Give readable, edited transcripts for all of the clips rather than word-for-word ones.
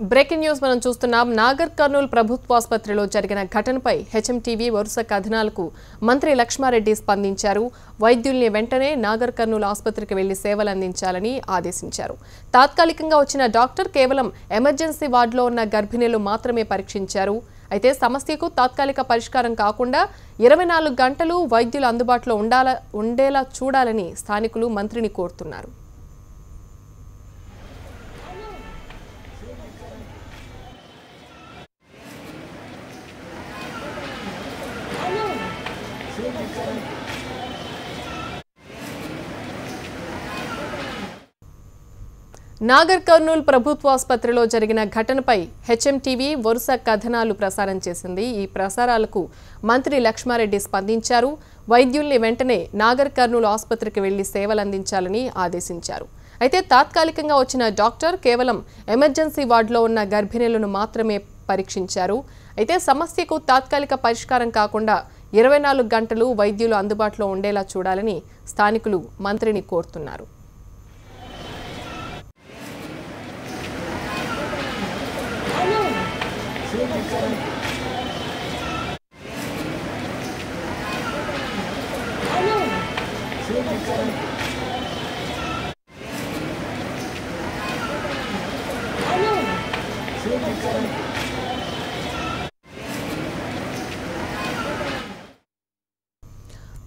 Breaking news మనం చూస్తున్నాం. నాగర్ కర్నూల్ ప్రభుత్వ ఆసుపత్రిలో జరిగిన ఘటనపై హెచ్ఎంటీవీ వరుస కథనాలకు మంత్రి లక్ష్మారెడ్డి స్పందించారు. వైద్యుల్ని వెంటనే నాగర్ కర్నూల్ ఆసుపత్రికి వెళ్లి సేవలు అందించాలని ఆదేశించారు. తాత్కాలికంగా వచ్చిన డాక్టర్ కేవలం ఎమర్జెన్సీ వార్డులో ఉన్న గర్భిణీలు మాత్రమే పరీక్షించారు. అయితే సమస్యకు తాత్కాలిక పరిష్కారం కాకుండా 24 గంటలు వైద్యులు అందుబాటులో ఉండేలా చూడాలని స్థానికులు మంత్రిని కోరుతున్నారు. నాగర్ కర్నూల్ ప్రభుత్వ ఆసుపత్రిలో జరిగిన ఘటనపై హెచ్ఎంటీవీ వరుస కథనాలు ప్రసారం చేసింది. ఈ ప్రసారాలకు మంత్రి లక్ష్మారెడ్డి స్పందించారు. వైద్యుల్ని వెంటనే నాగర్ కర్నూల్ ఆసుపత్రికి వెళ్లి సేవలు అందించాలని ఆదేశించారు. అయితే తాత్కాలికంగా వచ్చిన డాక్టర్ కేవలం ఎమర్జెన్సీ వార్డులో ఉన్న గర్భిణీలను మాత్రమే పరీక్షించారు. అయితే సమస్యకు తాత్కాలిక పరిష్కారం కాకుండా 24 గంటలు వైద్యులు అందుబాటులో ఉండేలా చూడాలని స్థానికులు మంత్రిని కోరుతున్నారు.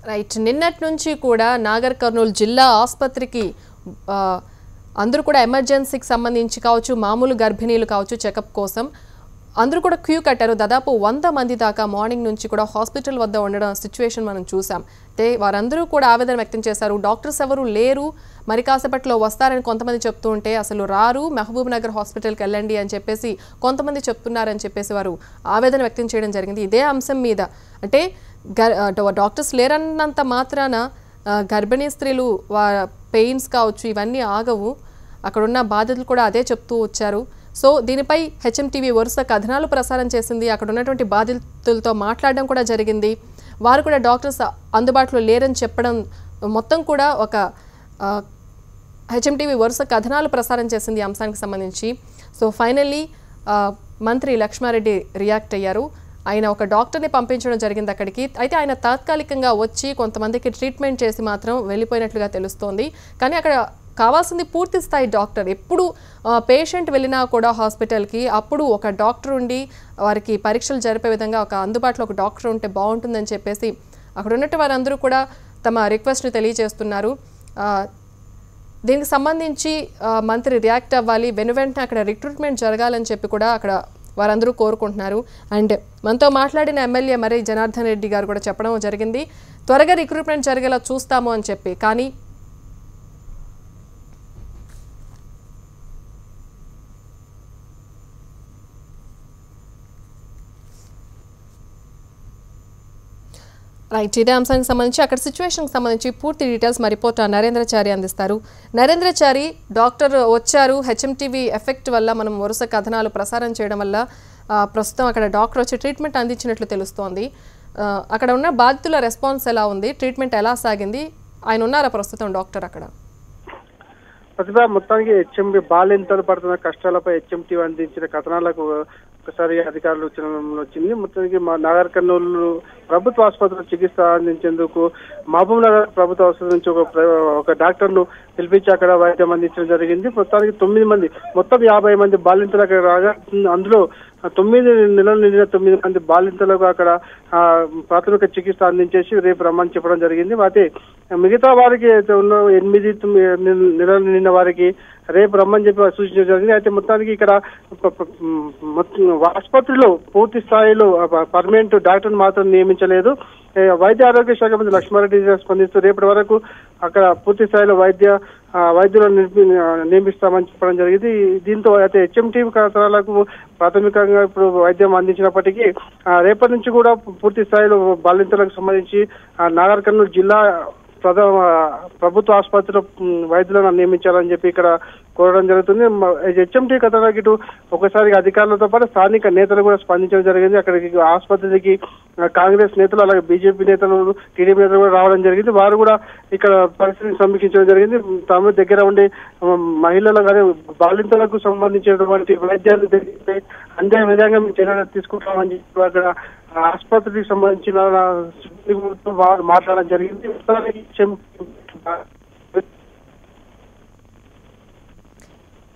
రైట్, నిన్నటి నుంచి కూడా నాగర్ కర్నూల్ జిల్లా ఆసుపత్రికి అందరూ కూడా ఎమర్జెన్సీకి సంబంధించి కావచ్చు, మామూలు గర్భిణీలు కావచ్చు, చెకప్ కోసం అందరూ కూడా క్యూ కట్టారు. దాదాపు 100 మంది దాకా మార్నింగ్ నుంచి కూడా హాస్పిటల్ వద్ద ఉండడం సిచ్యువేషన్ మనం చూసాం. అయితే వారందరూ కూడా ఆవేదన వ్యక్తం చేశారు. డాక్టర్స్ ఎవరు లేరు, మరి కాసేపట్లో వస్తారని కొంతమంది చెప్తూ ఉంటే అసలు రారు, మహబూబ్ నగర్ హాస్పిటల్కి వెళ్ళండి అని చెప్పేసి కొంతమంది చెప్తున్నారని చెప్పేసి వారు ఆవేదన వ్యక్తం చేయడం జరిగింది. ఇదే అంశం మీద అంటే డాక్టర్స్ లేరన్నంత మాత్రాన గర్భిణీ స్త్రీలు పెయిన్స్ కావచ్చు ఇవన్నీ ఆగవు. అక్కడున్న బాధితులు కూడా అదే చెప్తూ వచ్చారు. సో దీనిపై హెచ్ఎంటీవీ వరుస కథనాలు ప్రసారం చేసింది. అక్కడ ఉన్నటువంటి బాధితులతో మాట్లాడడం కూడా జరిగింది. వారు కూడా డాక్టర్స్ అందుబాటులో లేరని చెప్పడం మొత్తం కూడా ఒక హెచ్ఎంటీవీ వరుస కథనాలు ప్రసారం చేసింది ఈ అంశానికి సంబంధించి. సో ఫైనల్లీ మంత్రి లక్ష్మారెడ్డి రియాక్ట్ అయ్యారు. ఆయన ఒక డాక్టర్ని పంపించడం జరిగింది అక్కడికి. అయితే ఆయన తాత్కాలికంగా వచ్చి కొంతమందికి ట్రీట్మెంట్ చేసి మాత్రం వెళ్ళిపోయినట్లుగా తెలుస్తోంది. కానీ అక్కడ కావాల్సింది పూర్తి స్థాయి డాక్టర్. ఎప్పుడు పేషెంట్ వెళ్ళినా కూడా హాస్పిటల్కి అప్పుడు ఒక డాక్టర్ ఉండి వారికి పరీక్షలు జరిపే విధంగా ఒక అందుబాటులో ఒక డాక్టర్ ఉంటే బాగుంటుందని చెప్పేసి అక్కడ ఉన్నట్టు వారందరూ కూడా తమ రిక్వెస్ట్ని తెలియజేస్తున్నారు. దీనికి సంబంధించి మంత్రి రియాక్ట్ అవ్వాలి, వెనువెంటనే అక్కడ రిక్రూట్మెంట్ జరగాలని చెప్పి కూడా అక్కడ వారందరూ కోరుకుంటున్నారు. అండ్ మనతో మాట్లాడిన ఎమ్మెల్యే మరి జనార్దన్ రెడ్డి గారు కూడా చెప్పడం జరిగింది, త్వరగా రిక్రూట్మెంట్ జరిగేలా చూస్తాము అని చెప్పి. కానీ రైట్, ఇదే అంశానికి సంబంధించి అక్కడ సిచ్యువేషన్కి సంబంధించి పూర్తి డీటెయిల్స్ మా రిపోర్టర్ నరేంద్రచారి అందిస్తారు. నరేంద్రచారి, డాక్టర్ వచ్చారు. హెచ్ఎంటీవీ ఎఫెక్ట్ వల్ల మనం వరుస కథనాలు ప్రసారం చేయడం వల్ల ప్రస్తుతం అక్కడ డాక్టర్ వచ్చి ట్రీట్మెంట్ అందించినట్లు తెలుస్తోంది. అక్కడ ఉన్న బాధితుల రెస్పాన్స్ ఎలా ఉంది, ట్రీట్మెంట్ ఎలా సాగింది, ఆయన ఉన్నారా ప్రస్తుతం డాక్టర్ అక్కడ? ప్రతిభ, మొత్తానికి హెచ్ఎంటీ బాలింతలు పడుతున్న కష్టాలపై హెచ్ఎంటీ అందించిన కథనాలకు ఒకసారి అధికారులు వచ్చింది. మొత్తానికి మా నాగర్ కర్నూల్ ప్రభుత్వ ఆసుపత్రిలో చికిత్స అందించేందుకు మహబూబ్ నగర్ ప్రభుత్వ ఆసుపత్రి నుంచి ఒక డాక్టర్ను పిలిపించి అక్కడ వైద్యం అందించడం జరిగింది. మొత్తానికి 9 మంది, మొత్తం 50 మంది బాలింతలు అక్కడ రాగా అందులో 9 నెలలు నిండిన 9 మంది బాలింతలకు అక్కడ ప్రాథమిక చికిత్స అందించేసి రేపు రమ్మని చెప్పడం జరిగింది. అయితే మిగతా వారికి 8 నెలలు నిండిన వారికి రేపు రమ్మని చెప్పి సూచించడం జరిగింది. అయితే మొత్తానికి ఇక్కడ ఆసుపత్రిలో పూర్తి స్థాయిలో పర్మనెంట్ డాక్టర్ మాత్రం నియమించలేదు. వైద్య ఆరోగ్య శాఖ మంత్రి లక్ష్మారెడ్డి స్పందిస్తూ రేపటి వరకు అక్కడ పూర్తి స్థాయిలో వైద్యులను నియమిస్తామని చెప్పడం జరిగింది. దీంతో అయితే హెచ్ఎంటీ కథనాలకు ప్రాథమికంగా ఇప్పుడు వైద్యం అందించినప్పటికీ రేపటి నుంచి కూడా పూర్తి స్థాయిలో బాలింతలకు సంబంధించి నాగర్ కర్నూల్ జిల్లా ప్రభుత్వ ఆసుపత్రిలో వైద్యులను నియమించాలని చెప్పి ఇక్కడ కోరడం జరుగుతుంది. హెచ్ఎంటీ కథనానికి ఇటు ఒకసారి అధికారులతో పాటు స్థానిక నేతలు కూడా స్పందించడం జరిగింది. అక్కడికి ఆసుపత్రికి కాంగ్రెస్ నేతలు అలాగే బీజేపీ నేతలు టీడీపీ నేతలు కూడా రావడం జరిగింది. వారు కూడా ఇక్కడ పరిస్థితిని సమీక్షించడం జరిగింది. తమ దగ్గర ఉండే మహిళలకు అదే బాలింతలకు సంబంధించినటువంటి వైద్యాన్ని తెలిపి అందే విధంగా మేము చర్యలు తీసుకుంటామని చెప్పి అక్కడ ఆసుపత్రికి సంబంధించిన వారు మాట్లాడడం జరిగింది.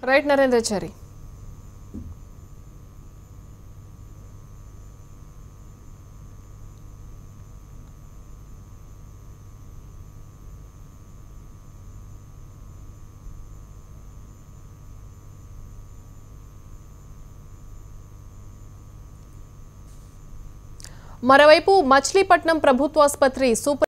రైట్ నరేంద్రచారి. మరోవైపు మచిలీపట్నం ప్రభుత్వాసుపత్రి సూపర్